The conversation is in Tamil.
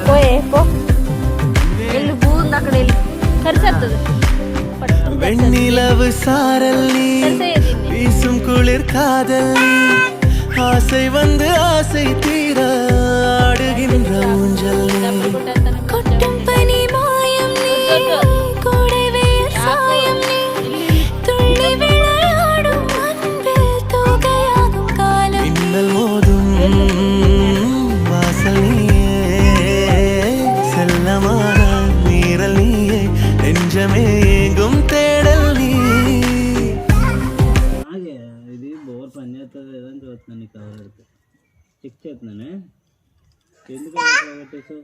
పోయే పో వెళ్ళి పూంది అక్కడ వెళ్ళి సరిసేస్తుంది வெண்ணிலவு சாரல்லி வீசும் குளிர் காதல்லி ஆசை வந்து ஆசை தீர ஆடுகின்ற ஊஞ்சல் கொட்டும் பனி மாயம் நீ கூடவே சாயம் நீ துள்ளி விளையாடும் அன்பில் தூகையாகும் காலம் மின்னல் மோதும் வாசல் நீயே செல்லமான நீரல் நீயே நெஞ்சமே ஏங்கும் தேடல் நீ ఇది బోర్ పని చేస్తుంది ఏదని చూస్తున్నాను నీ కవర్ పెడితే చెక్ చేస్తున్నానే ఎందుకు పెట్టేసావు